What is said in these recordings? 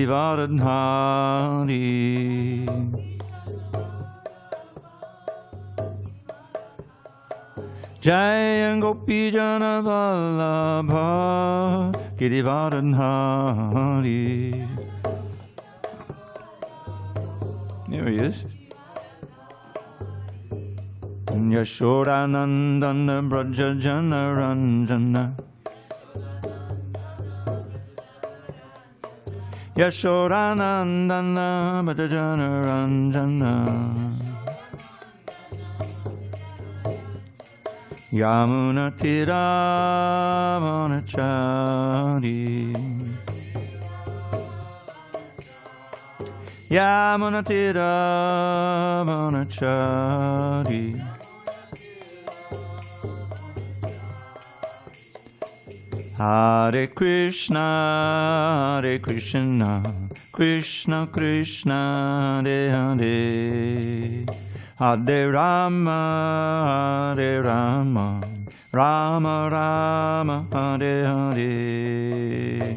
Girivaradhari. Jaya Gopijana Vallabha Girivaradhari. There he is. Yashodanandana Brajajana Ranjana. Yashodanandana Brajajana Ranjana. Yamuna Tiravanachari. Yamuna Tiravanachari. Hare Krishna, Krishna Krishna, Hare Hare, Hare Rama, Rama Rama, Hare Hare.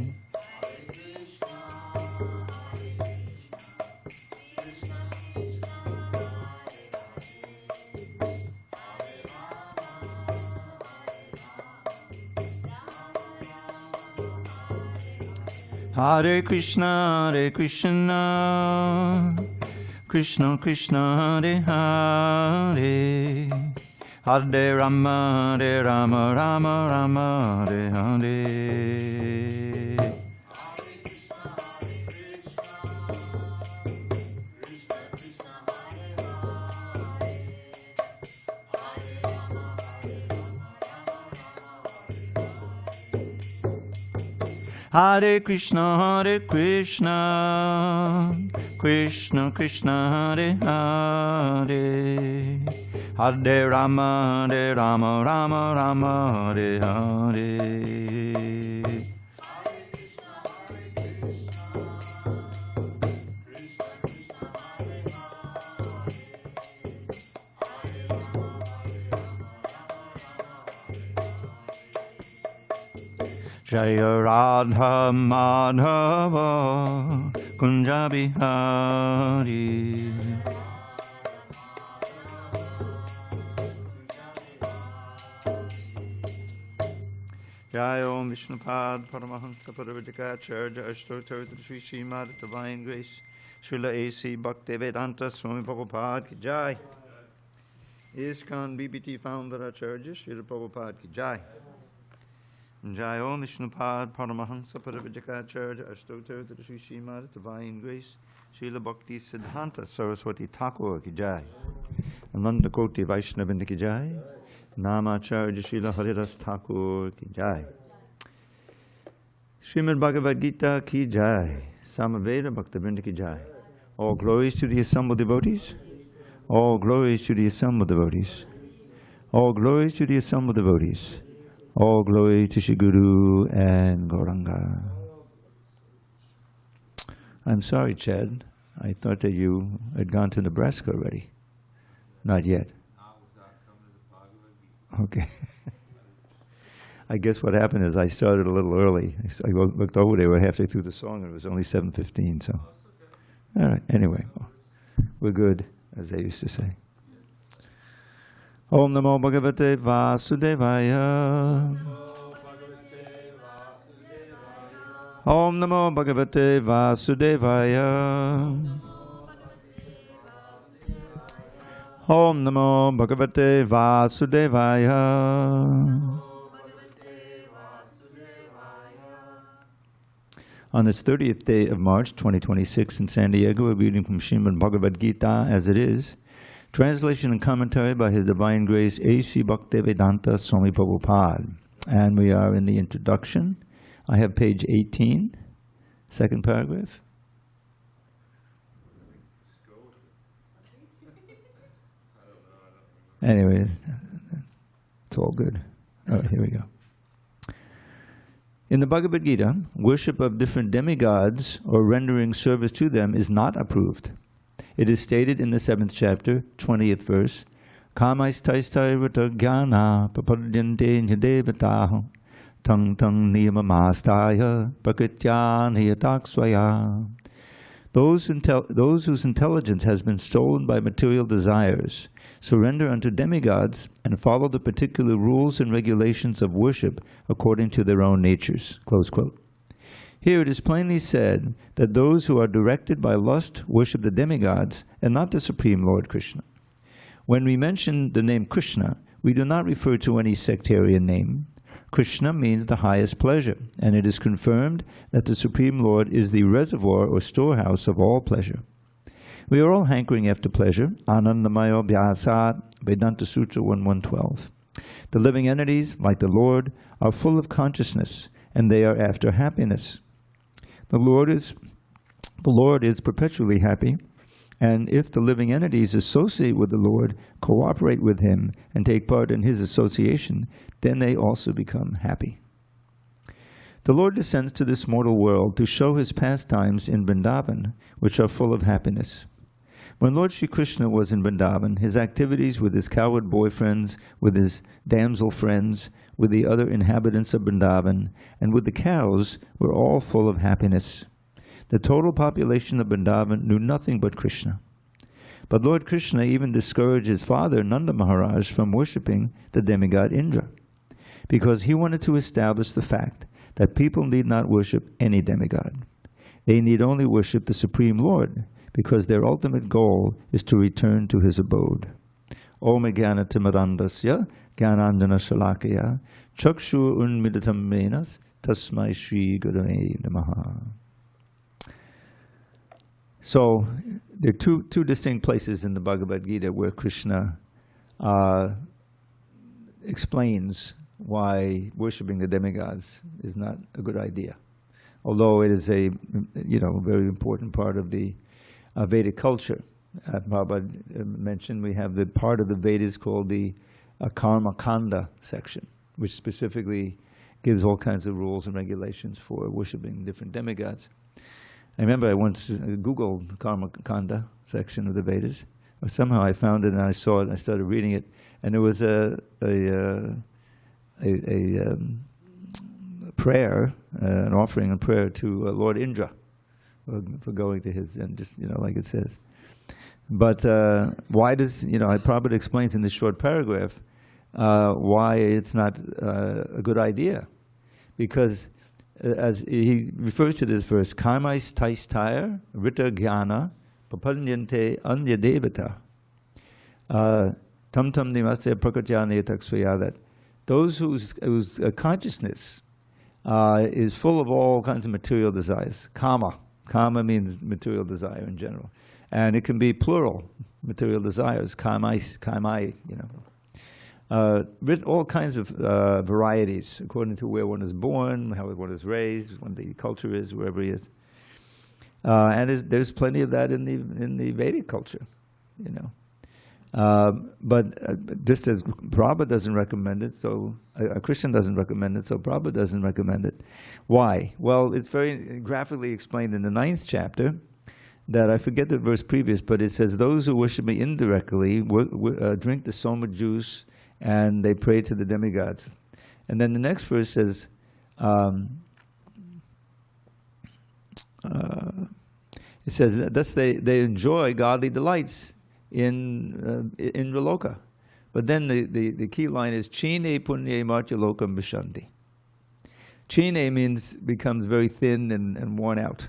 Hare Krishna, Krishna Krishna, Hare Hare, Hare Rama, Rama Rama, Hare Hare. Hare Krishna, Krishna Krishna, Hare Hare, Hare Rama, Rama Rama, Hare Hare. Jaya Radha Madhava Kunja Bihari. Jaya Om Vishnupad Paramahansa Paravajakacharya Ashtotar Sri Srimad Divine Grace Srila A.C. Bhaktivedanta Swami Prabhupada Ki Jai. ISKCON BBT Founder Acharya Srila Prabhupada Ki Jai. Jai Om Vishnupad Paramahansa Paravajakacharya Ashtotar Sri Srimad Divine Grace Srila Bhakti Siddhanta Saraswati Thakur Ki Jai. Ananda Koti Vaishnavinda Ki Jai. Namacharya Srila Haridas Thakur Ki Jai. Srimad Bhagavad-gītā Ki Jai. Samaveda Bhaktivinoda Ki Jai. All glories to the assembled devotees. All glories to the assembled devotees. All glories to the assembled devotees. All glory to Shri Guru and Gauranga. I'm sorry, Chad. I thought that you had gone to Nebraska already. Not yet. Okay. I guess what happened is I started a little early. I looked over there, we're halfway through the song, and it was only 7:15, so. All right, anyway, we're good, as they used to say. Om Namo Bhagavate Vasudevaya. Om Namo Bhagavate Vasudevaya. Om Namo Bhagavate Vasudevaya. On this 30th day of March 2026 in San Diego, we're reading from Srimad Bhagavad-gītā as it is. Translation and commentary by His Divine Grace A.C. Bhaktivedanta Swami Prabhupada. And we are in the introduction. I have page 18, second paragraph. Anyway, it's all good. All right, here we go. In the Bhagavad Gita, worship of different demigods or rendering service to them is not approved. It is stated in the 7th chapter, 20th verse, Kamaistaistai rata jnana papadyante nyadevataho tang tang niyamamastaya prakritya niyataksvaya. Those whose intelligence has been stolen by material desires surrender unto demigods and follow the particular rules and regulations of worship according to their own natures. Close quote. Here it is plainly said that those who are directed by lust worship the demigods and not the Supreme Lord Krishna. When we mention the name Krishna, we do not refer to any sectarian name. Krishna means the highest pleasure, and it is confirmed that the Supreme Lord is the reservoir or storehouse of all pleasure. We are all hankering after pleasure. Anandamaya Vyasat, Vedanta Sutra 1.1.12. The living entities, like the Lord, are full of consciousness, and they are after happiness. The Lord is perpetually happy, and if the living entities associate with the Lord, cooperate with Him, and take part in His association, then they also become happy. The Lord descends to this mortal world to show His pastimes in Vrindavan, which are full of happiness. When Lord Sri Krishna was in Vrindavan, His activities with His coward boyfriends, with His damsel friends, with the other inhabitants of Vrindavan, and with the cows were all full of happiness. The total population of Vrindavan knew nothing but Krishna. But Lord Krishna even discouraged his father, Nanda Maharaj, from worshipping the demigod Indra, because he wanted to establish the fact that people need not worship any demigod. They need only worship the Supreme Lord, because their ultimate goal is to return to his abode. Om Jnana Timirandasya Jnanandjana Shalakaya Chakshu Unmilitam Menas Tasmai Shri Gurave Namaha. So there are two distinct places in the Bhagavad Gita where Krishna explains why worshipping the demigods is not a good idea, although it is a very important part of the Vedic culture. Prabhupada mentioned we have the part of the Vedas called the Karma Kanda section, which specifically gives all kinds of rules and regulations for worshipping different demigods. I remember I once Googled the Karma Kanda section of the Vedas, or somehow I found it and I saw it and I started reading it, and there was a prayer, an offering and prayer to Lord Indra for going to his, and just, like it says. But why does, Prabhupada explains in this short paragraph why it's not a good idea. Because as he refers to this verse, karmais taistaya rita jnana papanyante anya devata tam tam nimasya prakrtyane taksvaya, that those whose consciousness is full of all kinds of material desires. Kama means material desire in general. And it can be plural, material desires, kamai, with all kinds of varieties, according to where one is born, how one is raised, what the culture is, wherever he is. And there's plenty of that in the Vedic culture, But just as Prabhupada doesn't recommend it, so Krishna doesn't recommend it, so Prabhupada doesn't recommend it. Why? Well, it's very graphically explained in the 9th chapter, that I forget the verse previous, but it says, those who worship me indirectly drink the soma juice and they pray to the demigods. And then the next verse says, thus they enjoy godly delights in Indraloka. But then the key line is, Chine punye martyalokam vishanti. Chine becomes very thin and worn out.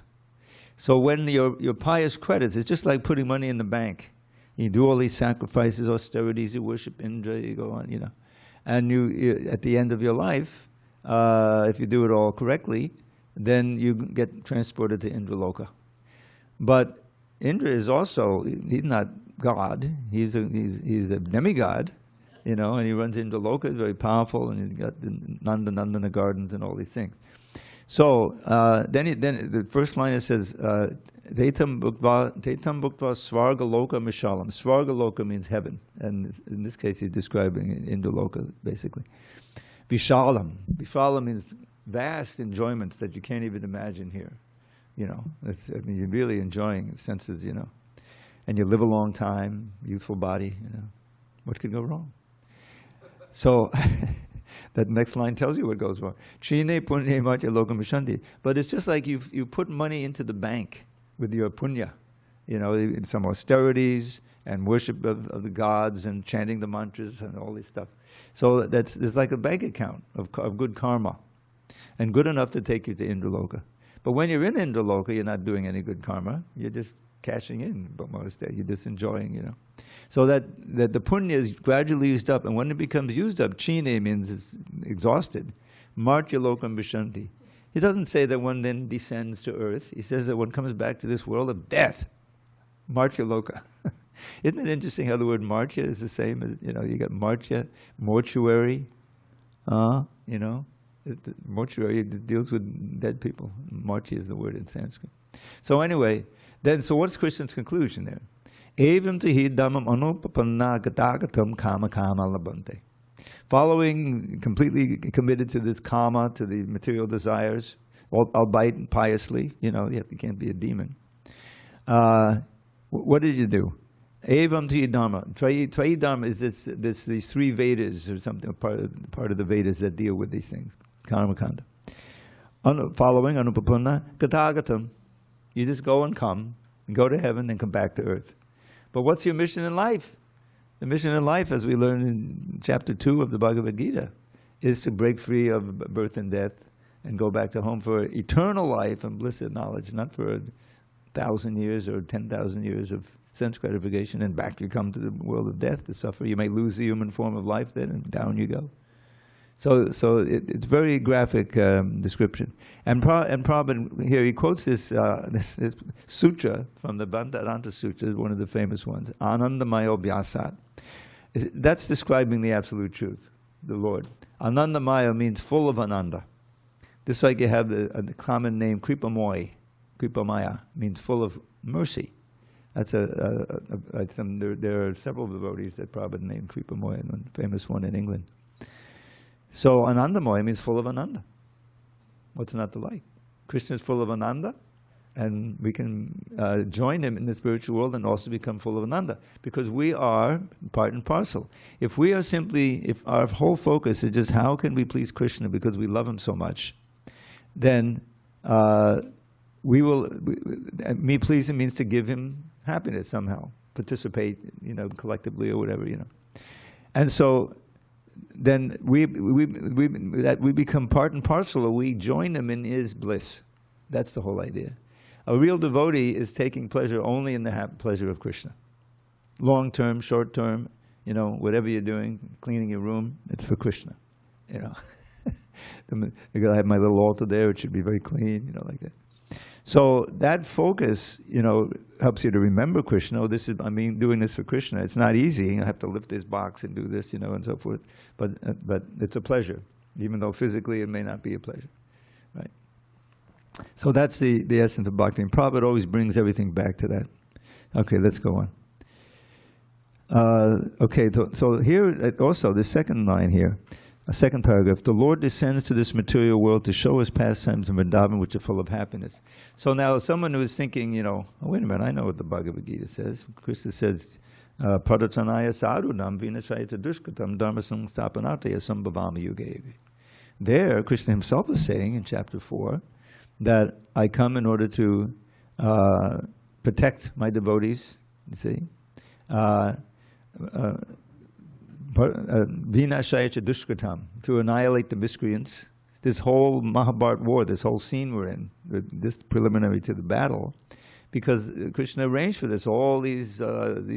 So when your pious credits, it's just like putting money in the bank. You do all these sacrifices, austerities, you worship Indra, you go on, And you at the end of your life, if you do it all correctly, then you get transported to Indraloka. But Indra is also, he's not God, he's a demigod, and he runs Indraloka, he's very powerful, and he's got the Nandana gardens and all these things. So then the first line, it says, Tetam bhuktva svarga loka mishalam. Svarga loka means heaven, and in this case he's describing Indraloka, basically. Vishalam. Vishalam means vast enjoyments that you can't even imagine here. You're really enjoying senses, and you live a long time, youthful body, what could go wrong? So, That next line tells you what goes wrong. Chine punya martya lokam vishanti. But it's just like you put money into the bank with your punya. You know, some austerities and worship of the gods and chanting the mantras and all this stuff. So it's like a bank account of good karma, and good enough to take you to Indraloka. But when you're in Indraloka, you're not doing any good karma. You're just cashing in, but most days you're just enjoying, you know. So that the punya is gradually used up, and when it becomes used up, chine means it's exhausted. Martya lokam vishanti. He doesn't say that one then descends to earth. He says that one comes back to this world of death. Martya loka. Isn't it interesting how the word martya is the same as, you know, you got martya, mortuary, you know. Mortuary deals with dead people. Martya is the word in Sanskrit. So anyway, so what's Krishna's conclusion there? Evam tahi dhammam anupapanna gatagatam kama kama labante. Following, completely committed to this kama, to the material desires, albeit piously, you know, you can't be a demon. What did you do? Evam tahi dhamma. Trayi dhamma is these three Vedas or something, part of the Vedas that deal with these things. Karma kanda. Following anupapanna gatagatam. You just go and come, and go to heaven and come back to earth. But what's your mission in life? The mission in life, as we learn in chapter 2 of the Bhagavad Gita, is to break free of birth and death and go back to home for eternal life and bliss and knowledge, not for 1,000 years or 10,000 years of sense gratification, and back you come to the world of death to suffer. You may lose the human form of life then, and down you go. So it's very graphic description. And Prabhupada here, he quotes this sutra from the Bhagavad Sutra, one of the famous ones, Anandamayo Vyasat. That's describing the absolute truth, the Lord. Anandamaya means full of Ananda. Just like you have the common name Kripamoy. Kripamaya means full of mercy. That's there are several devotees that Prabhupada named Kripamoy, and one famous one in England. So Anandamoy means full of Ananda. What's not to like? Krishna is full of Ananda, and we can join him in the spiritual world and also become full of Ananda, because we are part and parcel. If we are if our whole focus is just how can we please Krishna because we love him so much, then we will. Me pleasing means to give him happiness somehow, participate, you know, collectively or whatever, you know, and so. Then we become part and parcel, or we join him in his bliss. That's the whole idea. A real devotee is taking pleasure only in the pleasure of Krishna. Long term, short term, you know, whatever you're doing, cleaning your room, it's for Krishna. You know, I have my little altar there; it should be very clean, you know, like that. So that focus, you know, helps you to remember Krishna. Oh, doing this for Krishna. It's not easy. I have to lift this box and do this, you know, and so forth. But it's a pleasure, even though physically it may not be a pleasure, right? So that's the essence of bhakti. And Prabhupada always brings everything back to that. Okay, let's go on. Okay, so here also the second line here. A second paragraph, the Lord descends to this material world to show us pastimes in Vrindavan which are full of happiness. So now someone who is thinking, you know, oh, wait a minute, I know what the Bhagavad Gita says. Krishna says, Padatanaya sadhunam vinashayata dushkatam dharmasam stapanataya sambhavama yuga yuga. There, Krishna himself is saying in chapter 4 that I come in order to protect my devotees, you see. Vinashaya dushkatam, to annihilate the miscreants. This whole Mahabharata war, this whole scene we're in, this preliminary to the battle, because Krishna arranged for this. All these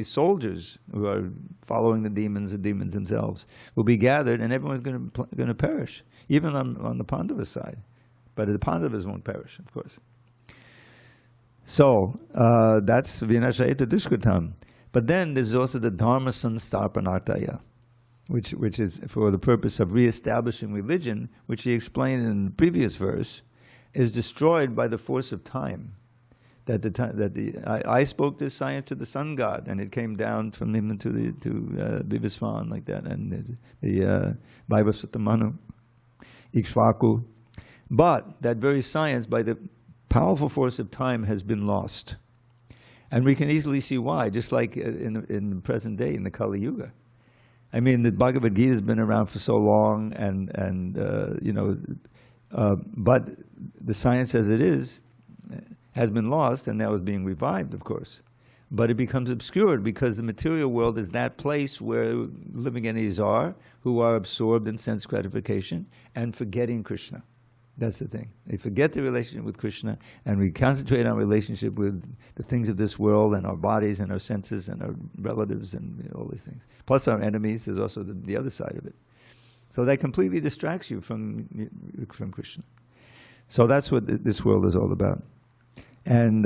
soldiers who are following the demons themselves will be gathered, and everyone's going to perish, even on the Pandava side. But the Pandavas won't perish, of course. So that's Vinashaya dushkatam. But then there's also the Dharma Sanstarpanartaya, which is for the purpose of reestablishing religion, which he explained in the previous verse, is destroyed by the force of time. I spoke this science to the sun god, and it came down from him to Vivasvan, like that, and the Vaivasvatamanu, Ikshvaku. But that very science, by the powerful force of time, has been lost. And we can easily see why, just like in the present day, in the Kali Yuga. I mean, the Bhagavad Gita has been around for so long, and you know, but the science as it is has been lost, and now is being revived, of course. But it becomes obscured because the material world is that place where living entities are, who are absorbed in sense gratification and forgetting Krishna. That's the thing. They forget the relationship with Krishna, and we concentrate on relationship with the things of this world and our bodies and our senses and our relatives and all these things. Plus our enemies, there's also the other side of it. So that completely distracts you from Krishna. So that's what this world is all about. And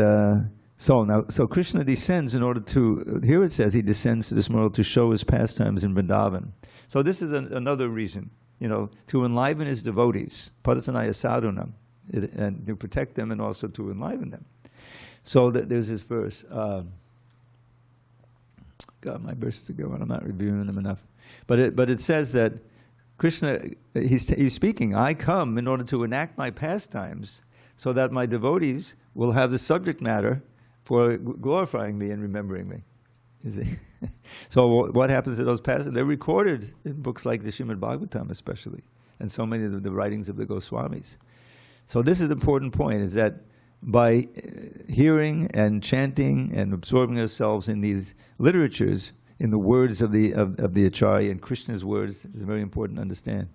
so Krishna descends in order to, here it says he descends to this world to show his pastimes in Vrindavan. So this is another reason. You know, to enliven his devotees, Padasanaya sadhunam, and to protect them and also to enliven them. So there's this verse. God, my verses are going. I'm not reviewing them enough. But it says that Krishna, he's speaking, I come in order to enact my pastimes so that my devotees will have the subject matter for glorifying me and remembering me. So what happens to those passages? They're recorded in books like the Srimad Bhagavatam especially, and so many of the writings of the Goswamis. So this is the important point, is that by hearing and chanting and absorbing ourselves in these literatures, in the words of the Acharya and Krishna's words, is very important to understand,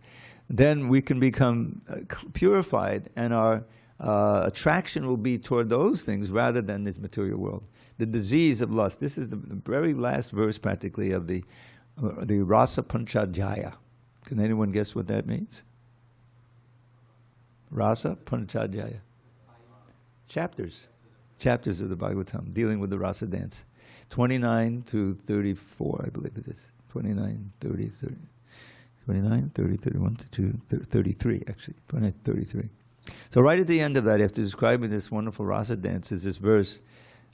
then we can become purified, and our attraction will be toward those things rather than this material world. The disease of lust. This is the very last verse, practically, of the Rasa Panchadhyaya. Can anyone guess what that means? Rasa Panchadhyaya. Chapters. Chapters of the Bhagavatam, dealing with the rasa dance. 29 to 34, I believe it is. 29, 30, 30. 29, 30, 31, 33, actually. 29, 33. So right at the end of that, after describing this wonderful rasa dance, is this verse.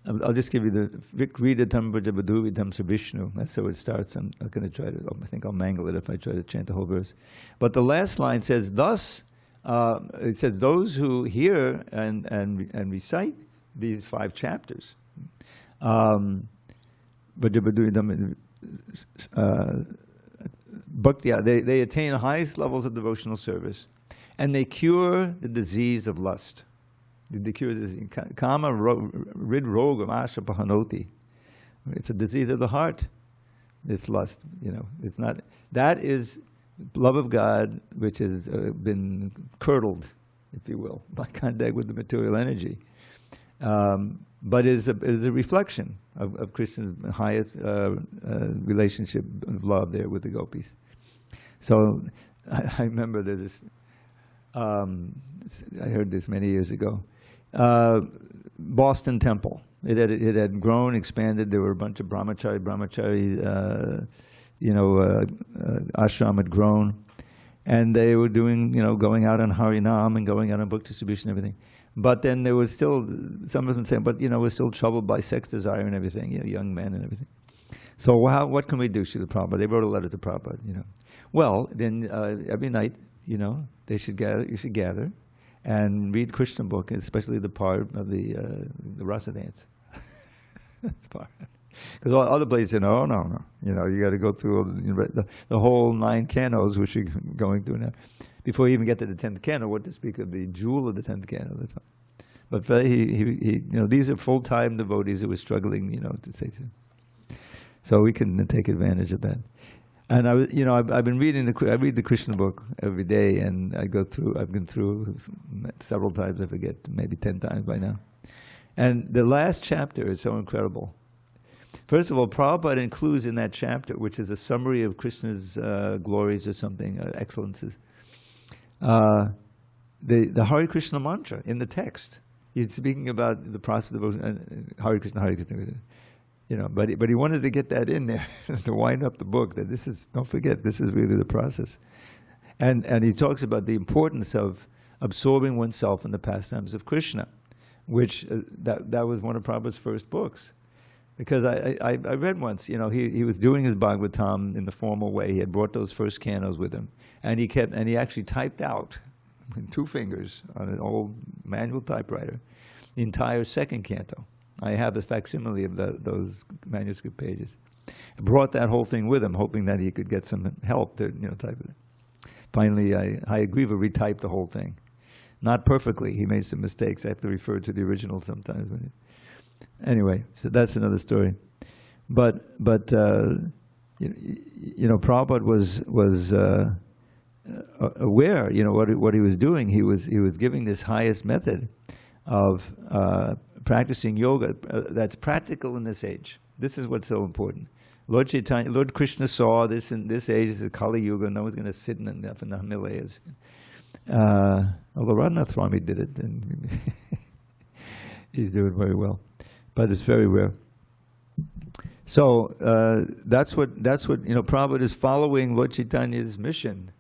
I'll just give you the Vikridatam Vrajabaduvidam Vishnu. That's how it starts. I'm not going to try to, I think I'll mangle it if I try to chant the whole verse. But the last line says, thus, it says, those who hear and recite these 5 chapters, Bhakti, they attain the highest levels of devotional service, and they cure the disease of lust. The cure is kama rid rogam asha pahanoti. It's a disease of the heart. It's lust. You know, it's not. That is love of God, which has been curdled, if you will, by contact with the material energy. But it is a reflection of Krishna's highest relationship of love there with the gopis. So I remember there's this. I heard this many years ago. Boston Temple. It had grown, expanded. There were a bunch of brahmachari, ashram had grown, and they were doing, going out on Harinam and going out on book distribution and everything. But then there was still, some of them saying, but we're still troubled by sex desire and everything, young men and everything. So what can we do, Srila Prabhupada? They wrote a letter to Prabhupada, Well, then every night, they should gather. You should gather and read Krishna book, especially the part of the rasa dance. That's part. Because other places say, no. You got to go through the whole 9 cantos, which you're going through now, before you even get to the 10th canto. What to speak of the jewel of the 10th canto? That's fine. But he these are full-time devotees who were struggling, to say so. So we can take advantage of that. And I've been reading I read the Krishna book every day, and I've been through several times, I forget, maybe 10 times by now. And the last chapter is so incredible. First of all, Prabhupada includes in that chapter, which is a summary of Krishna's glories or something, excellences, the Hare Krishna mantra in the text. He's speaking about the process of Hare Krishna, Hare Krishna. But he wanted to get that in there to wind up the book. That don't forget, this is really the process. And he talks about the importance of absorbing oneself in the pastimes of Krishna, which that was one of Prabhupada's first books. Because I read once, he was doing his Bhagavatam in the formal way. He had brought those first cantos with him, and he actually typed out in 2 fingers on an old manual typewriter the entire 2nd canto. I have a facsimile of those manuscript pages. Brought that whole thing with him, hoping that he could get some help to, type it. Finally, Hayagriva retyped the whole thing. Not perfectly. He made some mistakes. I have to refer to the original sometimes. Anyway, so that's another story. But Prabhupada was aware, what he was doing. He was giving this highest method of practicing yoga that's practical in this age. This is what's so important. Lord Krishna saw this in this age. This is Kali Yuga. No one's going to sit in the Himalayas. Although Radhanath Swami did it, and he's doing very well, but it's very rare. So that's what Prabhupada is following Lord Chaitanya's mission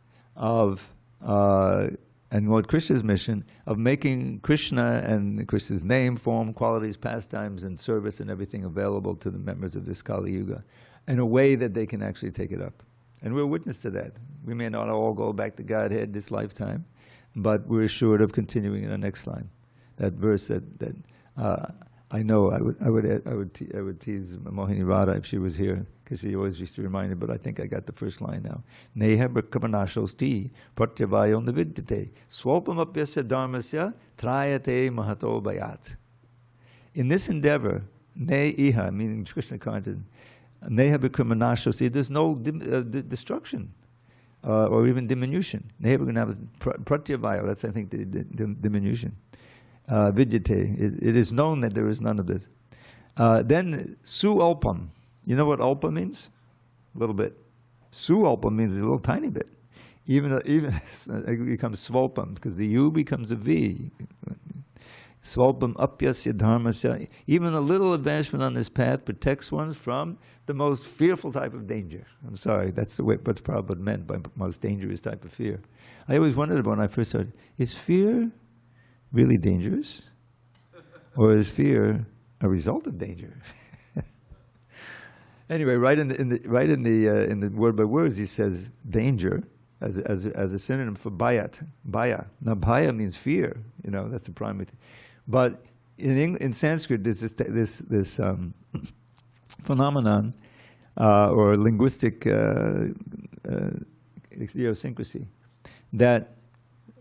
and Lord Krishna's mission of making Krishna and Krishna's name, form, qualities, pastimes, and service and everything available to the members of this Kali Yuga in a way that they can actually take it up. And we're witness to that. We may not all go back to Godhead this lifetime, but we're assured of continuing in the next line. That verse that I know I would tease Mohini Radha if she was here, because she always used to remind me, but I think I got the first line now. Neha brakamanashosti pratyavayo navidyate swalpamapyasya dharmasya trayate mahato bayat. In this endeavor, ne iha, meaning Krishna consciousness, neha brakamanashosti, there's no destruction or even diminution. Neha pratyavayo, that's I think the diminution. Vidyate, it is known that there is none of this. Then su alpam. You know what alpa means? A little bit. Su alpam means a little tiny bit. Even it becomes swalpam, because the U becomes a V. Swalpam apyasya dharmasya. Even a little advancement on this path protects one from the most fearful type of danger. I'm sorry, that's what Prabhupada meant by most dangerous type of fear. I always wondered when I first started, is fear really dangerous, or is fear a result of danger? Anyway, right in the word by words, he says danger as a synonym for bhayat. Bhaya. Now bhaya means fear. That's the primary thing. But in Sanskrit, there's this phenomenon or linguistic idiosyncrasy that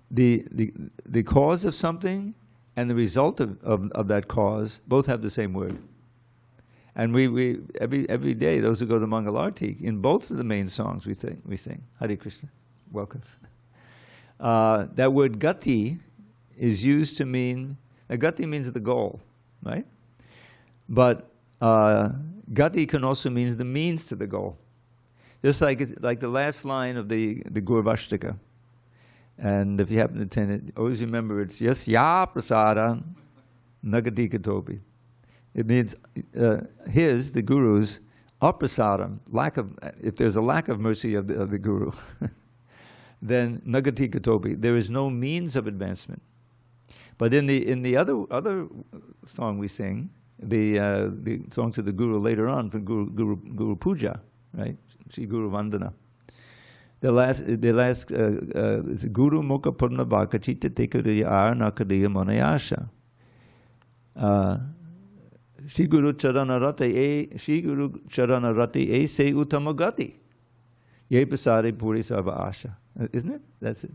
the cause of something and the result of that cause both have the same word. And we every day, those who go to Mangalarti, in both of the main songs we sing Hare Krishna, welcome. That word gati is used to mean, gati means the goal, right? But gati can also mean the means to the goal. Just like the last line of the Gurvashtaka. And if you happen to attend it, always remember it's yasya prasada nagati katopi. It means the Guru's aprasadam, if there's a lack of mercy of the Guru, then nagati katopi, there is no means of advancement. But in the other song we sing, the songs of the Guru later on for Guru Puja, right? Sri Guru Vandana. The last is Guru Mukha Purna Bhakachita Tekariya Ar Nakadiya Monayasha. Shri Guru Charana Rati E Se Uttamagati. Ye Pasari Puri Sarva Asha. Isn't it? That's it.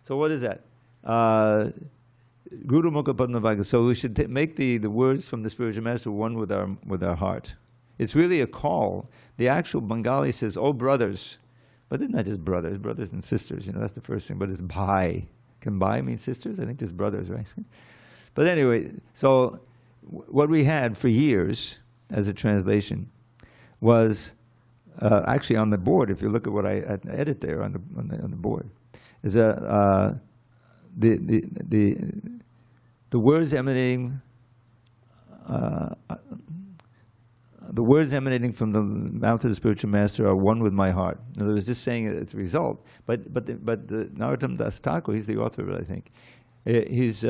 So what is that? Guru Mukha Padma Bhakti. So we should make the words from the spiritual master one with our heart. It's really a call. The actual Bengali says, "Oh brothers," but it's not just brothers and sisters. That's the first thing. But it's bhai. Can bhai mean sisters? I think just brothers, right? But anyway, so what we had for years as a translation was actually on the board. If you look at what I edit there on the board, is the words emanating. The words emanating from the mouth of the spiritual master are one with my heart. In other words, just saying it's a result. But the Narottam Das Thakur, he's the author of it, I think. He's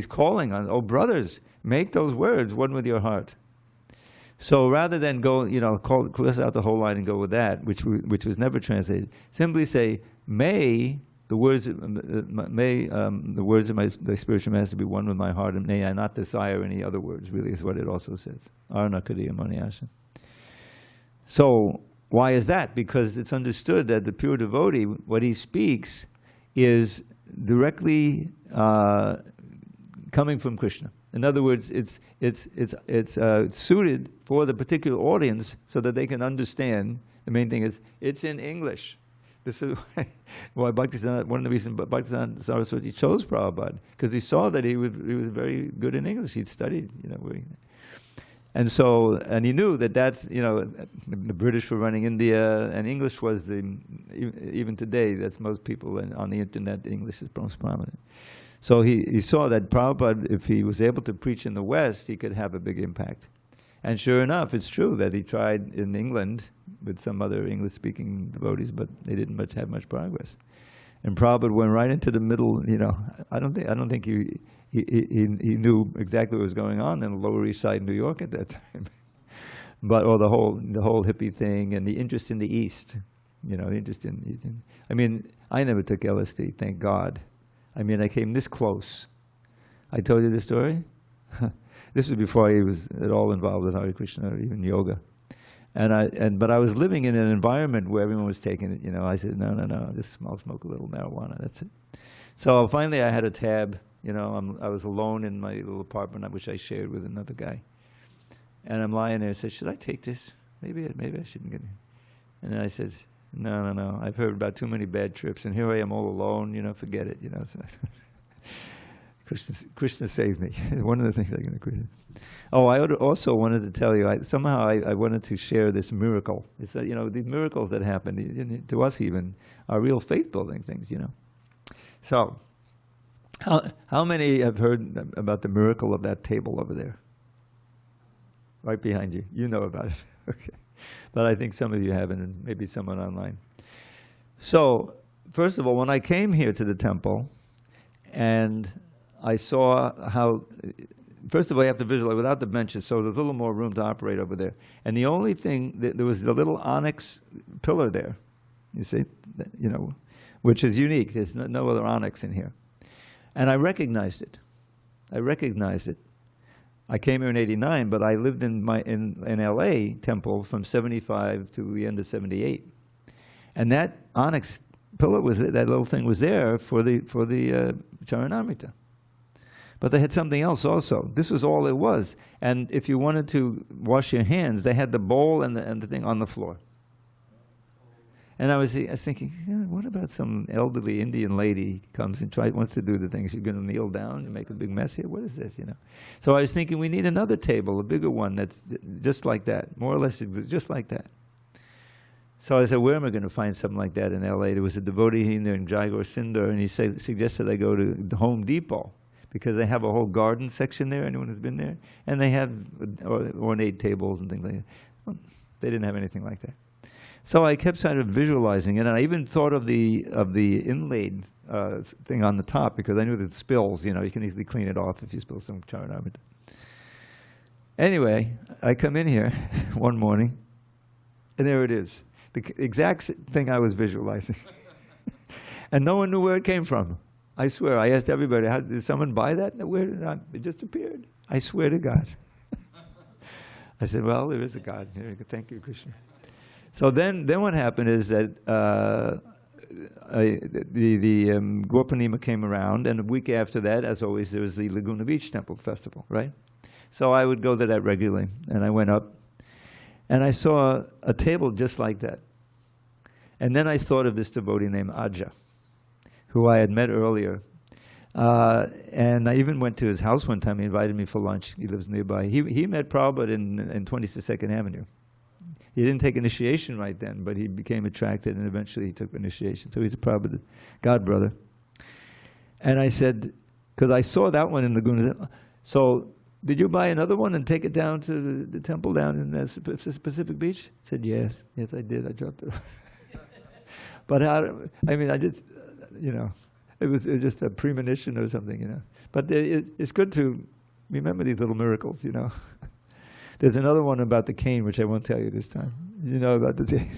calling on, oh brothers, make those words one with your heart. So rather than go, cross out the whole line and go with that, which was never translated, simply say, may the words of the spiritual master be one with my heart, and may I not desire any other words. Really, is what it also says. Arna Kariya Maniyasha. So why is that? Because it's understood that the pure devotee, what he speaks, is directly coming from Krishna. In other words, it's suited for the particular audience so that they can understand. The main thing is it's in English. This is why Bhaktisiddhanta, one of the reasons Bhaktisiddhanta Saraswati chose Prabhupada, because he saw that he was very good in English. He'd studied, and so, and he knew that that's, the British were running India, and English was even today, that's most people on the internet, English is most prominent. So he saw that Prabhupada, if he was able to preach in the West, he could have a big impact. And sure enough, it's true that he tried in England with some other English-speaking devotees, but they didn't have much progress. And Prabhupada went right into the middle. I don't think he knew exactly what was going on in the Lower East Side, New York at that time. But the whole hippie thing and the interest in the East, the interest in. I mean, I never took LSD, thank God. I mean, I came this close. I told you the story. This was before I was at all involved with Hare Krishna or even yoga. But I was living in an environment where everyone was taking it. I said, no, just I'll smoke a little marijuana. That's it. So finally, I had a tab. I was alone in my little apartment, which I shared with another guy. And I'm lying there. I said, should I take this? Maybe I shouldn't get it. And then I said, no. I've heard about too many bad trips, and here I am all alone. Forget it. So Krishna saved me. One of the things I'm going to Krishna. Oh, I also wanted to tell you, I wanted to share this miracle. It's that, these miracles that happen, to us even, are real faith-building things, So, how many have heard about the miracle of that table over there? Right behind you. You know about it. Okay. But I think some of you haven't, and maybe someone online. So, first of all, when I came here to the temple, and I saw how, first of all, you have to visualize without the benches, so there's a little more room to operate over there. And the only thing, there was the little onyx pillar there, you see, which is unique. There's no other onyx in here. And I recognized it. I came here in '89, but I lived in LA temple from '75 to the end of '78. And that onyx pillar that little thing was there for the Charanamrita. But they had something else also. This was all it was. And if you wanted to wash your hands, they had the bowl and the thing on the floor. And I was thinking, what about some elderly Indian lady comes and wants to do the thing? She's going to kneel down and make a big mess here? What is this, So I was thinking we need another table, a bigger one that's just like that, more or less just like that. So I said, where am I going to find something like that in L.A.? There was a devotee in there in Jaigor Sindar, and he suggested I go to Home Depot, because they have a whole garden section there, anyone who's been there, and they have ornate tables and things like that. Well, they didn't have anything like that. So I kept sort of visualizing it, and I even thought of the inlaid thing on the top, because I knew that it spills, you can easily clean it off if you spill some Charanamrita. Anyway, I come in here one morning, and there it is. The exact thing I was visualizing. And no one knew where it came from. I swear, I asked everybody, did someone buy that? Where did it just appeared. I swear to God. I said, well, there is a God. Thank you, Krishna. So then what happened is that Gorpanima came around, and a week after that, as always, there was the Laguna Beach Temple Festival, right? So I would go to that regularly, and I went up, and I saw a table just like that. And then I thought of this devotee named Aja, who I had met earlier. And I even went to his house one time. He invited me for lunch. He lives nearby. He met Prabhupada in 22nd Avenue. He didn't take initiation right then, but he became attracted, and eventually he took initiation. So he's a Prabhupada god brother. And I said, because I saw that one in Laguna, so did you buy another one and take it down to the temple down in Pacific Beach? I said, yes. Yes, I did. I dropped it. But I just, it was just a premonition or something, But it's good to remember these little miracles, There's another one about the cane, which I won't tell you this time. You know about the cane.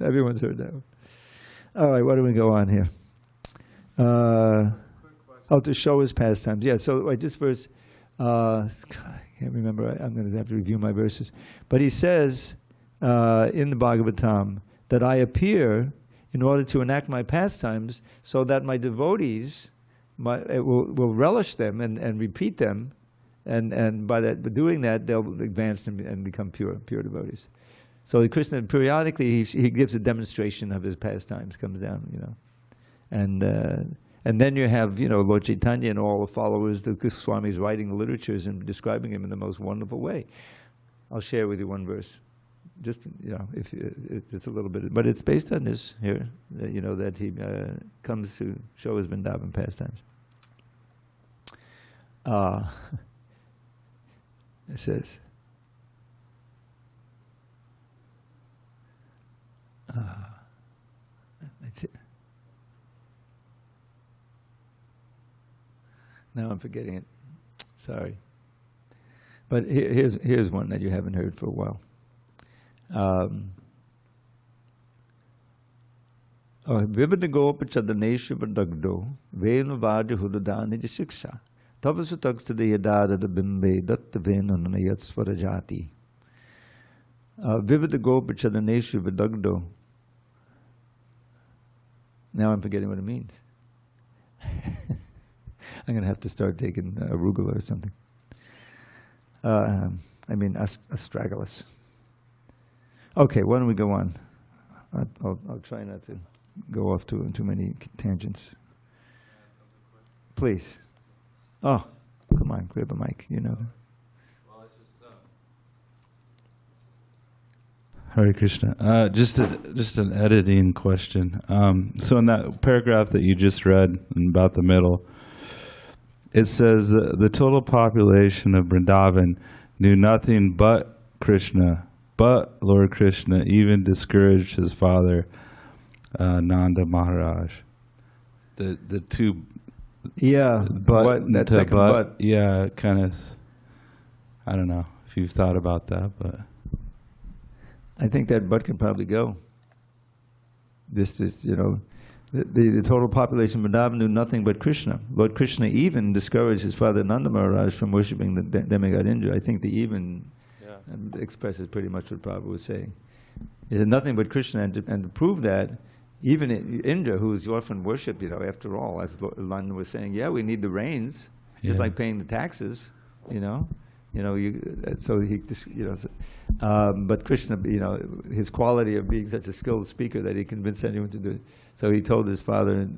Everyone's heard that one. All right, why don't we go on here? To show his pastimes. Yeah, so I just first, God, I can't remember. I'm going to have to review my verses. But he says, in the Bhagavatam, that I appear in order to enact my pastimes so that my devotees will relish them and repeat them, and by doing that, they'll advance and become pure devotees. So Krishna, periodically, he gives a demonstration of his pastimes, comes down, you know. And then you have, you know, Lord Chaitanya and all the followers, the Goswamis writing the literatures and describing him in the most wonderful way. I'll share with you one verse. Just, you know, if it's a little bit, but it's based on this here, you know, that he comes to show his Vrindavan pastimes. It says, that's it. Now I'm forgetting it. Sorry. But here's one that you haven't heard for a while. Vivadago Pachadanesha Badagdo, Venuvadi Hudadani Shiksha, Tavasutaks to the Yadada the Bimbe, Datta Venanayat Swarajati. Vivadago Pachadanesha Badagdo. Now I'm forgetting what it means. I'm going to have to start taking arugula or something. I mean, astragalus. Okay, why don't we go on? I'll try not to go off too many tangents. Please. Oh, come on, grab a mic. You know. Well, it's just Hare Krishna. Just an editing question. So in that paragraph that you just read, in about the middle, it says the total population of Vrindavan knew nothing but Krishna. But Lord Krishna even discouraged his father, Nanda Maharaj. The two. Yeah, but that second but. Yeah, kind of. I don't know if you've thought about that, but. I think that but can probably go. This you know, the total population of Vrindavan knew nothing but Krishna. Lord Krishna even discouraged his father Nanda Maharaj from worshipping the demigod Indra. I think the even. Expresses pretty much what Prabhupada was saying. He said nothing but Krishna, and to prove that, even Indra, who is often worshipped, you know, after all, as London was saying, yeah, we need the rains, just like paying the taxes, you know. So he, you know, but Krishna, you know, his quality of being such a skilled speaker that he convinced anyone to do it. So he told his father,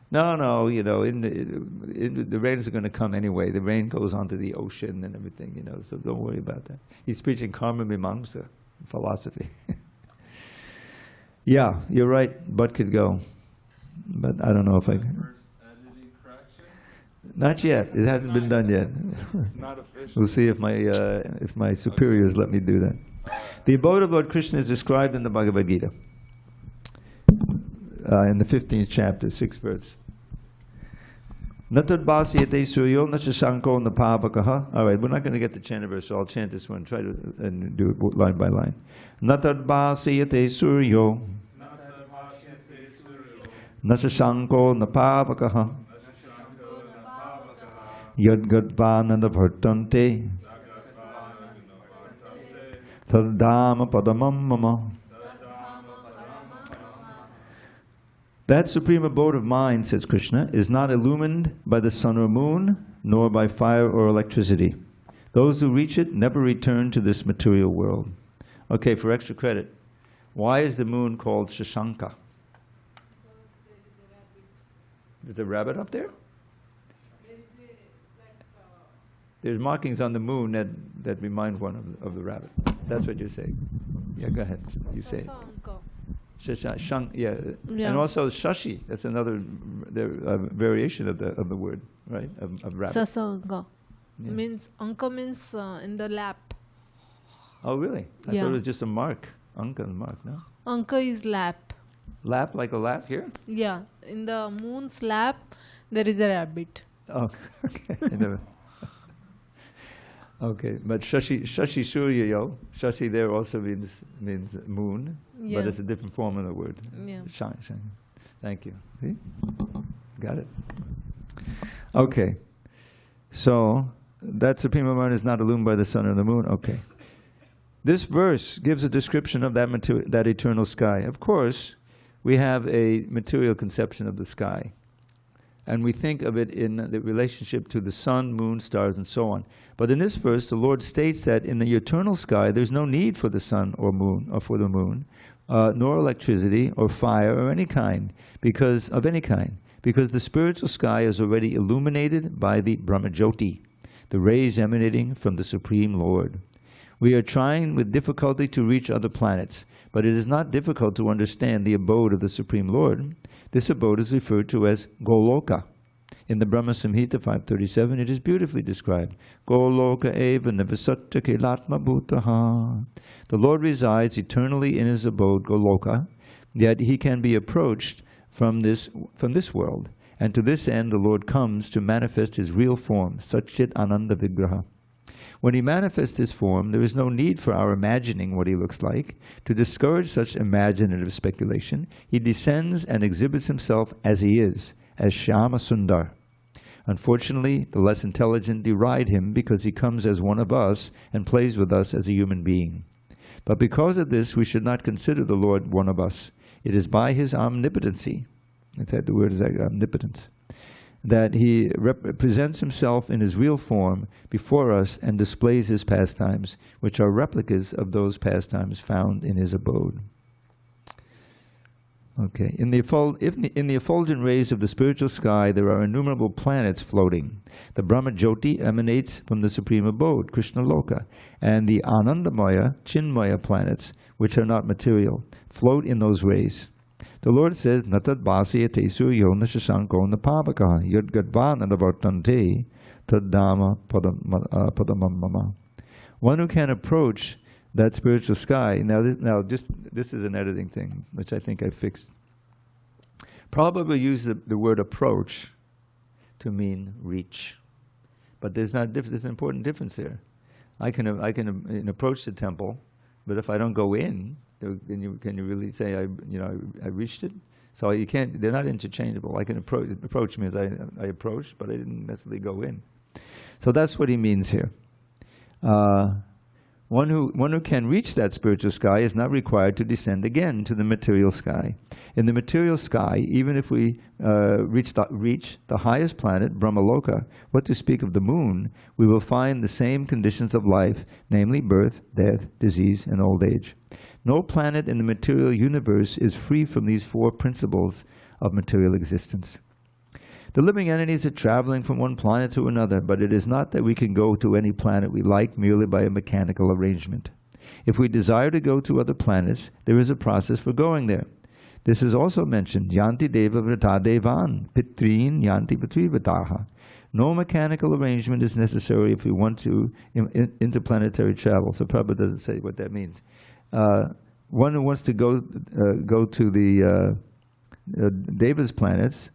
no, you know, the rains are going to come anyway. The rain goes onto the ocean and everything, you know, so don't worry about that. He's preaching karma mimamsa, philosophy. Yeah, you're right, but could go. But I don't know if I can. Not yet. It hasn't been done yet. It's not official. We'll see if my superiors let me do that. The abode of Lord Krishna is described in the Bhagavad Gita. In the 15th chapter, 6th verse. Natad Bhasyate Suryo Nachashanko Napavakaha. All right, we're not going to get the chant verse, so I'll chant this one. Try to and do it line by line. Natad Bhasyate Suryo Nachashanko Napavakaha Yadgadvananda Bhartante Tadama Padamam Mama. That supreme abode of mind, says Krishna, is not illumined by the sun or moon, nor by fire or electricity. Those who reach it never return to this material world. Okay, for extra credit, why is the moon called Shashanka? There's a rabbit up there? There's markings on the moon that remind one of the rabbit. That's what you're saying. Yeah, go ahead. You say it. Yeah, and also shashi. That's another variation of the word, right? Of rabbit. Sasanka means anka means in the lap. Oh, really? I thought it was just a mark. Anka and mark, no? Anka is lap. Lap, like a lap here? Yeah, in the moon's lap there is a rabbit. Oh, okay. Okay, but shashi surya yo. Shashi there also means moon, but it's a different form of the word. Yeah. Shine. Thank you. See, got it. Okay, so that supreme mind is not illumined by the sun or the moon. Okay, This verse gives a description of that eternal sky. Of course, we have a material conception of the sky, and we think of it in the relationship to the sun, moon, stars, and so on. But in this verse, the Lord states that in the eternal sky, there's no need for the sun or moon, or for the moon, nor electricity or fire or any kind, because the spiritual sky is already illuminated by the Brahmajyoti, the rays emanating from the Supreme Lord. We are trying with difficulty to reach other planets, but it is not difficult to understand the abode of the Supreme Lord. This abode is referred to as Goloka. In the Brahma Samhita 537, it is beautifully described. Goloka eva nivasatta kilatma bhutaha. The Lord resides eternally in his abode, Goloka, yet he can be approached from this world. And to this end, the Lord comes to manifest his real form, Satchit Ananda Vigraha. When he manifests his form, there is no need for our imagining what he looks like. To discourage such imaginative speculation, he descends and exhibits himself as he is, as Shyama Sundar. Unfortunately, the less intelligent deride him because he comes as one of us and plays with us as a human being. But because of this, we should not consider the Lord one of us. It is by his omnipotency, the word is omnipotence, that he presents himself in his real form before us and displays his pastimes, which are replicas of those pastimes found in his abode. Okay. In the effulgent rays of the spiritual sky, there are innumerable planets floating. The Brahmajyoti emanates from the supreme abode, Krishna Loka, and the Anandamaya, Chinmaya planets, which are not material, float in those rays. The Lord says, Natad Bhasiyate Suryo Nashashanko Napavaka Yad Gadvan Adavartante Tadama Padamamama. One who can approach that spiritual sky. This is an editing thing, which I think I fixed. Probably use the word approach to mean reach. But there's an important difference there. I can approach the temple, but if I don't go in, can you really say I reached it? So you can't. They're not interchangeable. I can approach means I approached, but I didn't necessarily go in. So that's what he means here. One who can reach that spiritual sky is not required to descend again to the material sky. In the material sky, even if we reach the highest planet, Brahmaloka, what to speak of the moon, we will find the same conditions of life, namely birth, death, disease, and old age. No planet in the material universe is free from these four principles of material existence. The living entities are traveling from one planet to another, but it is not that we can go to any planet we like merely by a mechanical arrangement. If we desire to go to other planets, there is a process for going there. This is also mentioned, Yanti Deva Vrata Devan, Pitrin Yanti Patrivataha. No mechanical arrangement is necessary if we want to interplanetary travel. So Prabhupada doesn't say what that means. One who wants to go to the Deva's planets,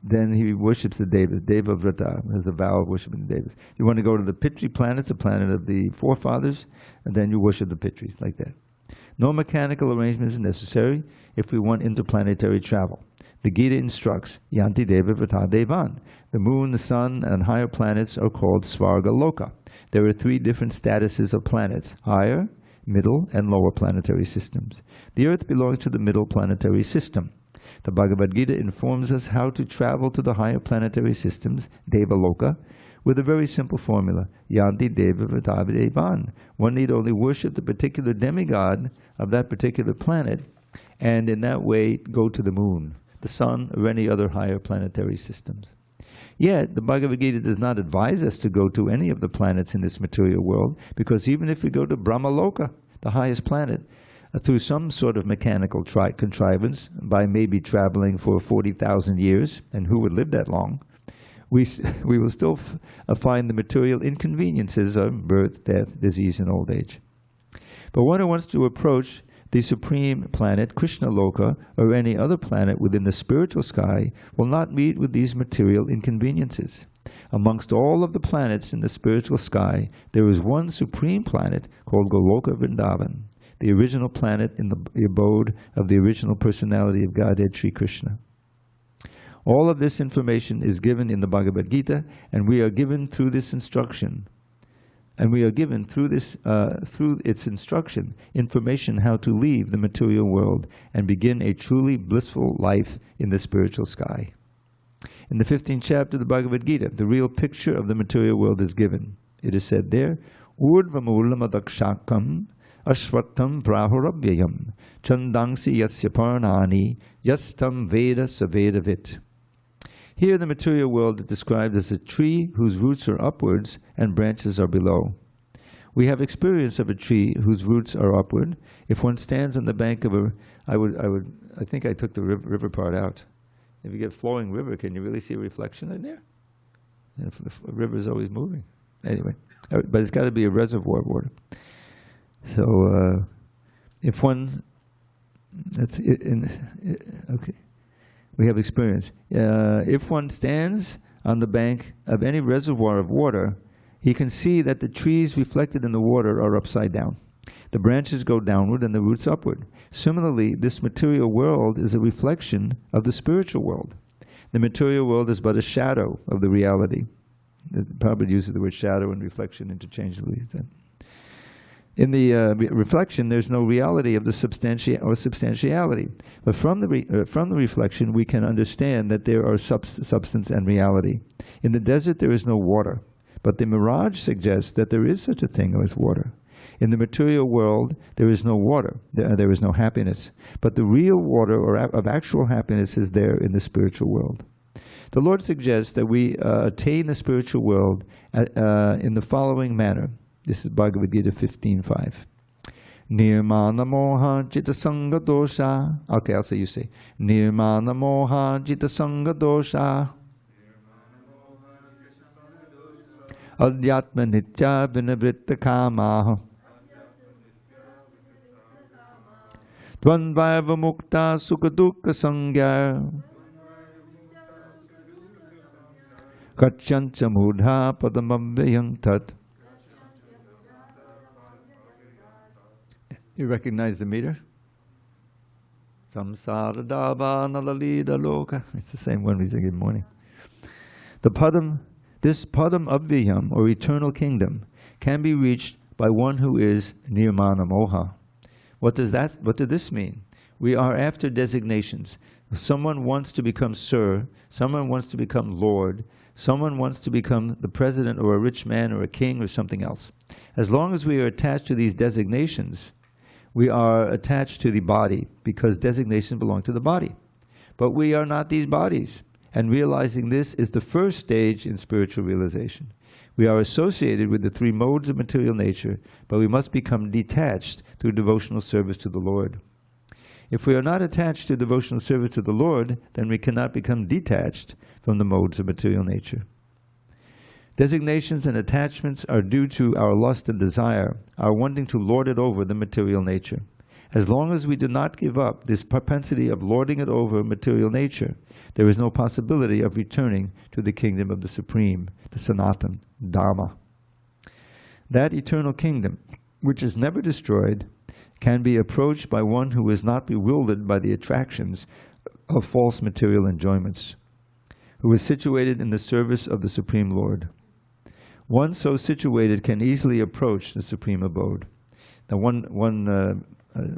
then he worships the Devas, Deva Vrata, as a vow of worshiping the Devas. You want to go to the Pitri planets, the planet of the forefathers, and then you worship the Pitris, like that. No mechanical arrangement is necessary if we want interplanetary travel. The Gita instructs, Yanti Deva Vrata Devan. The moon, the sun, and higher planets are called Svarga Loka. There are three different statuses of planets, higher, middle, and lower planetary systems. The earth belongs to the middle planetary system. The Bhagavad Gita informs us how to travel to the higher planetary systems, Devaloka, with a very simple formula, Yanti Deva Vrata Devan. One need only worship the particular demigod of that particular planet, and in that way go to the moon, the sun, or any other higher planetary systems. Yet, the Bhagavad Gita does not advise us to go to any of the planets in this material world, because even if we go to Brahmaloka, the highest planet, through some sort of mechanical contrivance, by maybe traveling for 40,000 years, and who would live that long, we will still find the material inconveniences of birth, death, disease, and old age. But one who wants to approach the supreme planet, Krishna Loka, or any other planet within the spiritual sky, will not meet with these material inconveniences. Amongst all of the planets in the spiritual sky, there is one supreme planet called Goloka Vrindavan, the original planet in the abode of the original personality of Godhead, Sri Krishna. All of this information is given in the Bhagavad Gita, and we are given through this instruction And we are given through this, through its instruction, information how to leave the material world and begin a truly blissful life in the spiritual sky. In the 15th chapter of the Bhagavad Gita, the real picture of the material world is given. It is said there, Urdvamulamadaksakam ashvatam prahurabhyayam chandangsi yasya parnani yastam veda savedavit. Here the material world is described as a tree whose roots are upwards and branches are below. We have experience of a tree whose roots are upward. If one stands on the bank of I think I took the river part out. If you get a flowing river, can you really see a reflection in there? And the river is always moving. Anyway, but it's got to be a reservoir of water. So if one, okay. We have experience. If one stands on the bank of any reservoir of water, he can see that the trees reflected in the water are upside down. The branches go downward and the roots upward. Similarly, this material world is a reflection of the spiritual world. The material world is but a shadow of the reality. Prabhupada uses the word shadow and reflection interchangeably. In the reflection, there's no reality of the substantiality. But from the reflection, we can understand that there are substance and reality. In the desert, there is no water. But the mirage suggests that there is such a thing as water. In the material world, there is no water. There is no happiness. But the real water of actual happiness is there in the spiritual world. The Lord suggests that we attain the spiritual world in the following manner. This is Bhagavad Gita 15:5. Nirmana moha jita sanga dosha. Okay, I'll say you say. Nirmana moha jita sanga dosha. Adhyatma nitya vinavritta kamaha. Dvandvaiva mukta sukha dukkha sangya. Kachancha mudha padamabhyang tat. You recognize the meter? Samsara dava nalalida loka. It's the same one we say good morning. The padam, this padam abhyam, or eternal kingdom, can be reached by one who is nirmana moha. What does this mean? We are after designations. Someone wants to become sir, someone wants to become lord, someone wants to become the president or a rich man or a king or something else. As long as we are attached to these designations, we are attached to the body because designations belong to the body. But we are not these bodies. And realizing this is the first stage in spiritual realization. We are associated with the three modes of material nature, but we must become detached through devotional service to the Lord. If we are not attached to devotional service to the Lord, then we cannot become detached from the modes of material nature. Designations and attachments are due to our lust and desire, our wanting to lord it over the material nature. As long as we do not give up this propensity of lording it over material nature, there is no possibility of returning to the kingdom of the Supreme, the Sanatan, Dharma. That eternal kingdom, which is never destroyed, can be approached by one who is not bewildered by the attractions of false material enjoyments, who is situated in the service of the Supreme Lord. One so situated can easily approach the Supreme Abode. Now one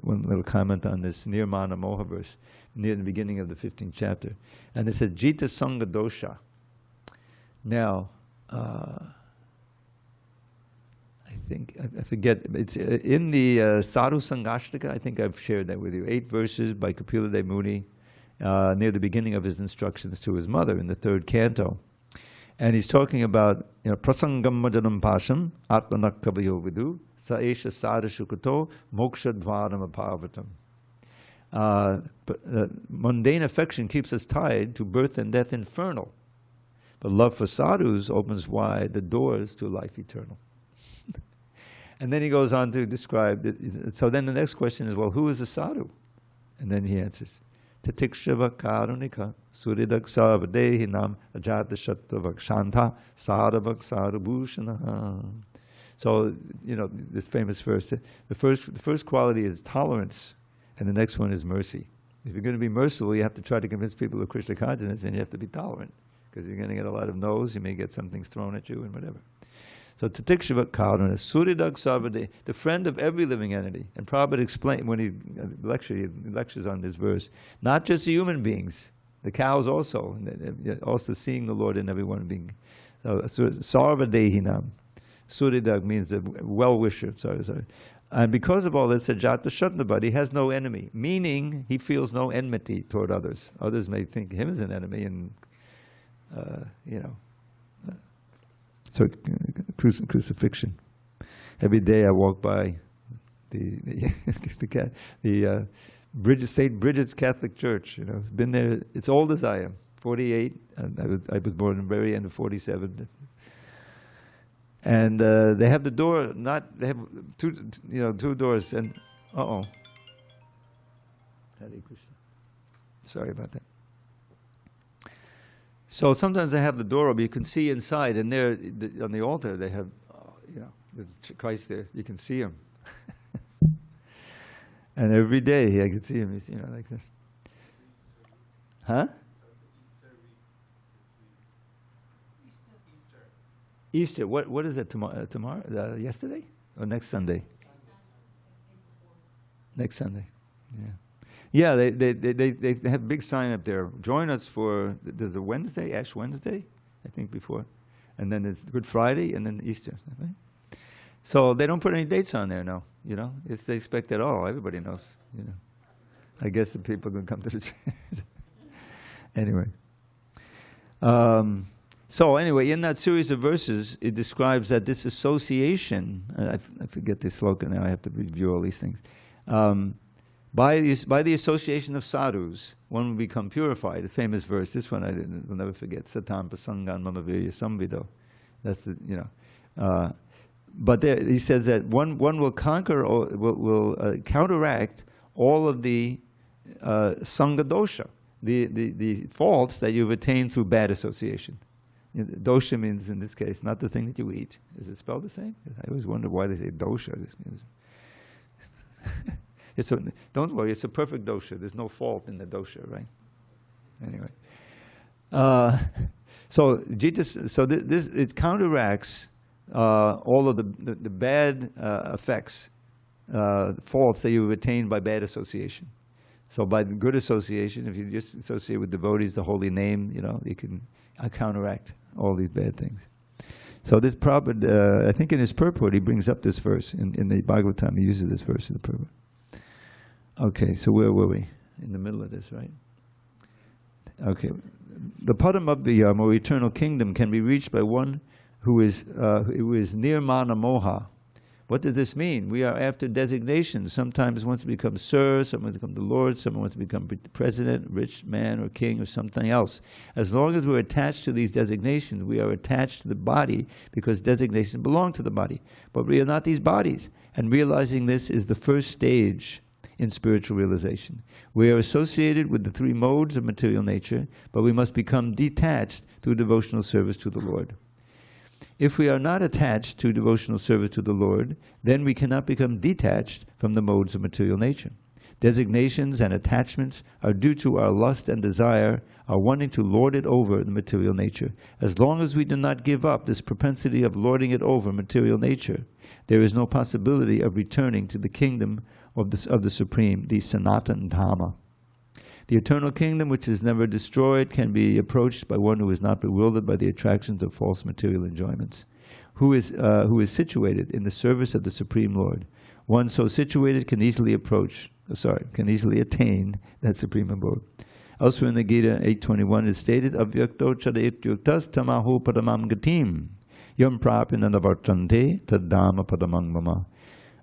little comment on this Nirmana Moha verse, near the beginning of the 15th chapter. And it says, Jita Sangha Dosha. Now, I think, I forget, it's in the Sadhu Sangashtaka, I think I've shared that with you, 8 verses by Kapila Dev Muni, near the beginning of his instructions to his mother in the 3rd canto. And he's talking about, prasangam majanam pasham atmanakavayo vidu sa esha sada shukato moksha dvaram apavatam. Mundane affection keeps us tied to birth and death infernal. But love for sadhus opens wide the doors to life eternal. And then he goes on to describe, so then the next question is, well, who is a sadhu? And then he answers, Tatikshava karunika suridak sarvadehinam ajata shattavak shanta sadhavak sarabhushana. So, this famous verse, the first quality is tolerance, and the next one is mercy. If you're going to be merciful, you have to try to convince people of Krishna consciousness, and you have to be tolerant, because you're going to get a lot of no's, you may get some things thrown at you and whatever. So Tatikshava Karuna, Suridag Sarvade, the friend of every living entity. And Prabhupada explained when he lectures on this verse, not just the human beings, the cows also seeing the Lord in every one being. So Sarvadehinam, Suridag means the well-wisher, sorry. And because of all this, Jata Shatnabad, he has no enemy, meaning he feels no enmity toward others. Others may think him as an enemy, and so crucifixion. Every day I walk by the St. Bridget's Catholic Church. It's been there. It's old as I am, 48. And I was born in the very end of 47. And they have the door. They have two doors. And Hare Krishna. Sorry about that. So sometimes they have the door open. You can see inside, and there on the altar they have, Christ there. You can see him. And every day I can see him. He's like this. Huh? Easter. What is it tomorrow? Yesterday or next Sunday? Next Sunday. Yeah. Yeah, they have a big sign up there. Join us for, there's the Wednesday, Ash Wednesday, I think before. And then it's Good Friday, and then Easter. Right? So they don't put any dates on there now, They expect it all. Everybody knows, I guess the people are going to come to the church. Anyway. So anyway, in that series of verses, it describes that this association, I forget the slogan now, I have to review all these things. By the association of sadhus, one will become purified. A famous verse. This one I will never forget. Satam pasangan mama virya samvido. That's but there, he says that one will conquer or will counteract all of the sangha dosha, the faults that you've attained through bad association. Dosha means in this case not the thing that you eat. Is it spelled the same? I always wonder why they say dosha. Don't worry, it's a perfect dosha. There's no fault in the dosha, right? Anyway. It counteracts all of the bad effects, faults that you've attained by bad association. So by good association, if you just associate with devotees, the holy name, you can counteract all these bad things. So this Prabhupada, I think in his purport, he brings up this verse. In the Bhagavatam, he uses this verse in the purport. Okay, so where were we? In the middle of this, right? Okay. The Padamabhyam, or eternal kingdom, can be reached by one who is nirmana moha. What does this mean? We are after designations. Sometimes wants to become sir, someone wants to become the Lord, someone wants to become president, rich man, or king, or something else. As long as we're attached to these designations, we are attached to the body because designations belong to the body. But we are not these bodies. And realizing this is the first stage in spiritual realization. We are associated with the three modes of material nature, but we must become detached through devotional service to the Lord. If we are not attached to devotional service to the Lord, then we cannot become detached from the modes of material nature. Designations and attachments are due to our lust and desire, our wanting to lord it over the material nature. As long as we do not give up this propensity of lording it over material nature, there is no possibility of returning to the kingdom of the Supreme, the Sanatana Dhamma. The eternal kingdom, which is never destroyed, can be approached by one who is not bewildered by the attractions of false material enjoyments, who is situated in the service of the Supreme Lord. One so situated can easily attain that supreme abode. Elsewhere in the Gita 8:21 is stated, Avyakto chadayit yuktas tamahu padamam gatim yam prapinanavartante taddama padamang mama.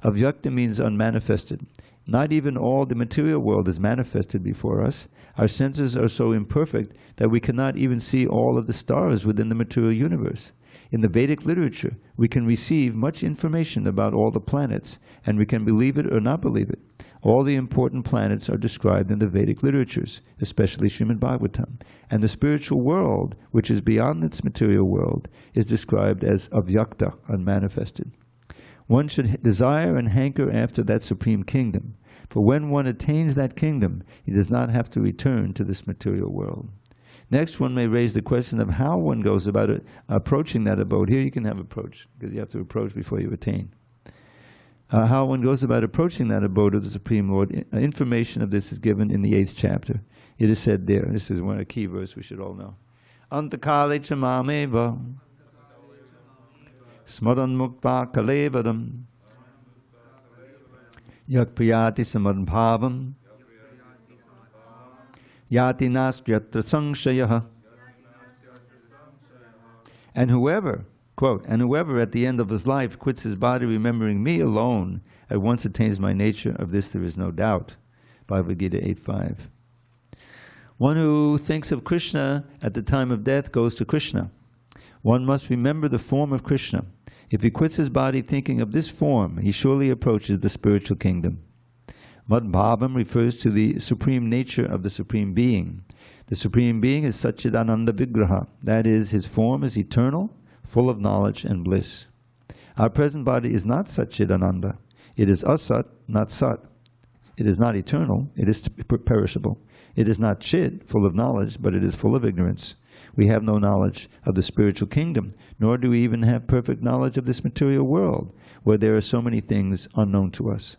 Avyakta means unmanifested. Not even all the material world is manifested before us. Our senses are so imperfect that we cannot even see all of the stars within the material universe. In the Vedic literature, we can receive much information about all the planets, and we can believe it or not believe it. All the important planets are described in the Vedic literatures, especially Srimad Bhagavatam. And the spiritual world, which is beyond its material world, is described as avyakta, unmanifested. One should desire and hanker after that supreme kingdom, for when one attains that kingdom, he does not have to return to this material world. Next, one may raise the question of how one goes about it, approaching that abode. Here you can have approach, because you have to approach before you attain. How one goes about approaching that abode of the Supreme Lord. Information of this is given in the 8th chapter. It is said there, this is one a key verse we should all know. Antakale chamameva smaran mukta kalevadam yak priyati samadbhavam yati nastyatra sangshayaha. And whoever, quote, and whoever at the end of his life quits his body remembering me alone, at once attains my nature. Of this there is no doubt. Bhagavad-gītā 8.5. One who thinks of Krishna at the time of death goes to Krishna. One must remember the form of Krishna. If he quits his body thinking of this form, he surely approaches the spiritual kingdom. Madbhavam refers to the supreme nature of the Supreme Being. The Supreme Being is Satchidananda Vigraha. That is, his form is eternal, full of knowledge and bliss. Our present body is not Satchidananda. It is Asat, not Sat. It is not eternal, it is perishable. It is not Chit, full of knowledge, but it is full of ignorance. We have no knowledge of the spiritual kingdom, nor do we even have perfect knowledge of this material world, where there are so many things unknown to us.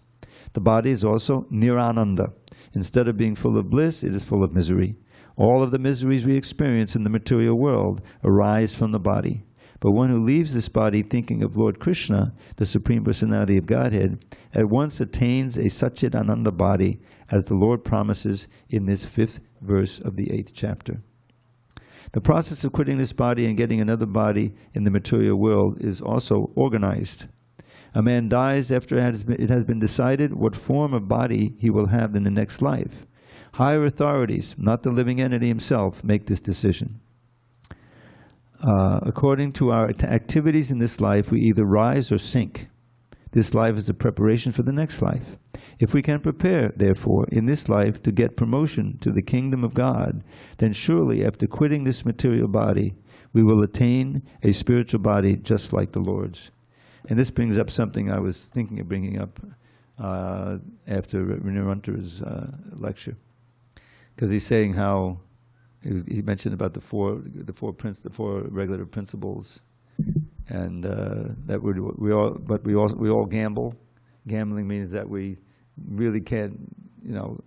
The body is also Nirananda. Instead of being full of bliss, it is full of misery. All of the miseries we experience in the material world arise from the body. But one who leaves this body thinking of Lord Krishna, the Supreme Personality of Godhead, at once attains a Satchidananda body, as the Lord promises in this 5th verse of the 8th chapter. The process of quitting this body and getting another body in the material world is also organized. A man dies after it has been decided what form of body he will have in the next life. Higher authorities, not the living entity himself, make this decision. According to our activities in this life, we either rise or sink. This life is the preparation for the next life. If we can prepare, therefore, in this life to get promotion to the kingdom of God, then surely after quitting this material body, we will attain a spiritual body just like the Lord's. And this brings up something I was thinking of bringing up after Nirantar's lecture. Because he's saying how he mentioned about the four regulative principles, and that we all gamble. Gambling means that we really can't.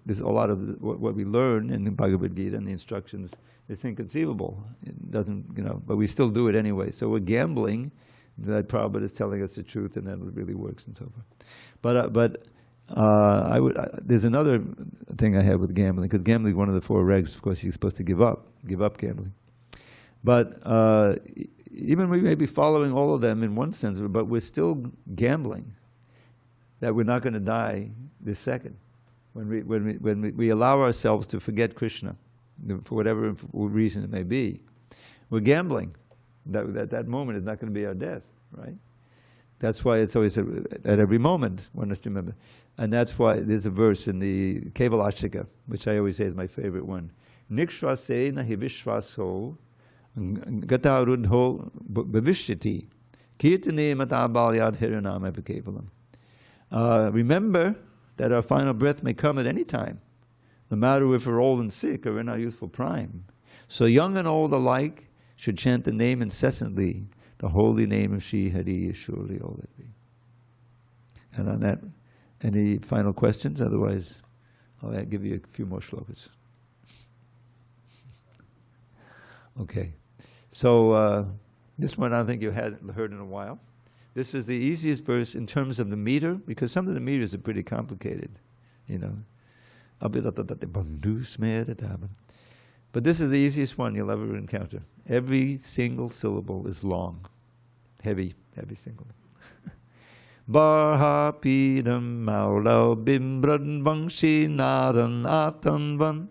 There's a lot of what we learn in the Bhagavad-gītā and the instructions. It's inconceivable. It doesn't, but we still do it anyway. So we're gambling. That Prabhupada is telling us the truth, and that it really works, and so forth. There's another thing I have with gambling, because gambling is one of the 4 regs. Of course, you're supposed to give up gambling. But even we may be following all of them in one sense, but we're still gambling that we're not going to die this second. When we allow ourselves to forget Krishna, for whatever reason it may be, we're gambling. That moment is not going to be our death, right? That's why it's always at every moment one has to remember. And that's why there's a verse in the Kevalashika, which I always say is my favorite one. Nikshvase nahi vishvaso gatarudho bhavishyati kirtane matabalyad hiranam evakevalam. Remember that our final breath may come at any time, no matter if we're old and sick or in our youthful prime. So young and old alike should chant the name incessantly, the holy name of Shri Hari is surely all that be. And on that, any final questions? Otherwise, I'll give you a few more shlokas. Okay. So this one I don't think you had heard in a while. This is the easiest verse in terms of the meter, because some of the meters are pretty complicated, But this is the easiest one you'll ever encounter. Every single syllable is long. Heavy single. Barha pidam maulau bimbran bangshi naran atanvan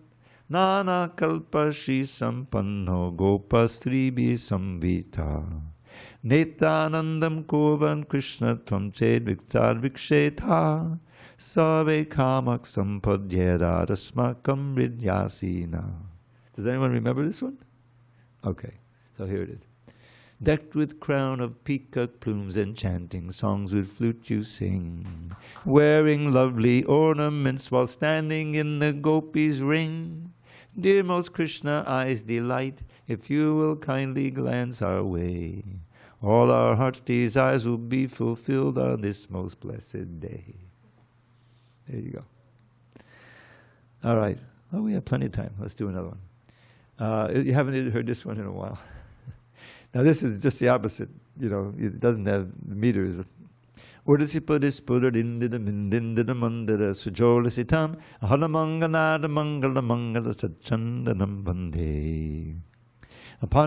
nana kalpashi sampanno gopastribi samvita netanandam kovan krishna tvam ched viktar viksheta save kamak sampadyeda rasmakam vidyasina. Does anyone remember this one? Okay, so here it is. Decked with crown of peacock plumes and chanting songs with flute you sing, wearing lovely ornaments while standing in the gopis' ring, Dear most Krishna, eyes delight, if you will kindly glance our way, all our heart's desires will be fulfilled on this most blessed day. There you go. All right. Oh, we have plenty of time. Let's do another one. You haven't heard this one in a while. Now this is just the opposite. You know, it doesn't have the meters. Upon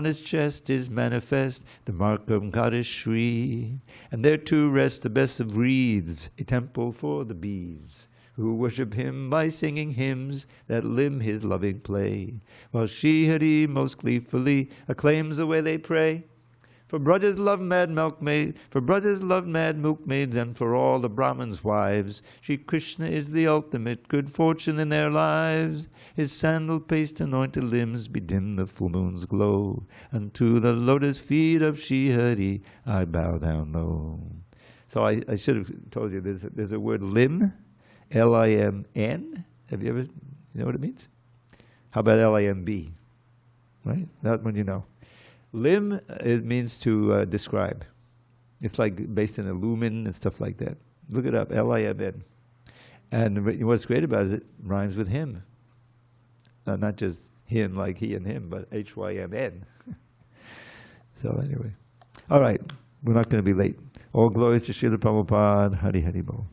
his chest is manifest the mark of goddess Shri, and there too rests the best of wreaths, a temple for the bees, who worship him by singing hymns that limn his loving play, while Shri Hari most gleefully acclaims the way they pray. For Brajas love mad milkmaids, and for all the Brahmins' wives, Shri Krishna is the ultimate good fortune in their lives. His sandal paste anointed limbs bedim the full moon's glow. Unto the lotus feet of Shri Hari I bow down low. So I should have told you there's a word limb, L-I-M-N. Have you ever, you know what it means? How about L-I-M-B? Right? That one you know. Lim, it means to describe. It's like based in a lumen and stuff like that. Look it up, L-I-M-N. And what's great about it rhymes with him. Not just him like he and him, but H-Y-M-N. So anyway. All right, we're not going to be late. All glories to Srila Prabhupada. Hari Hari Bol.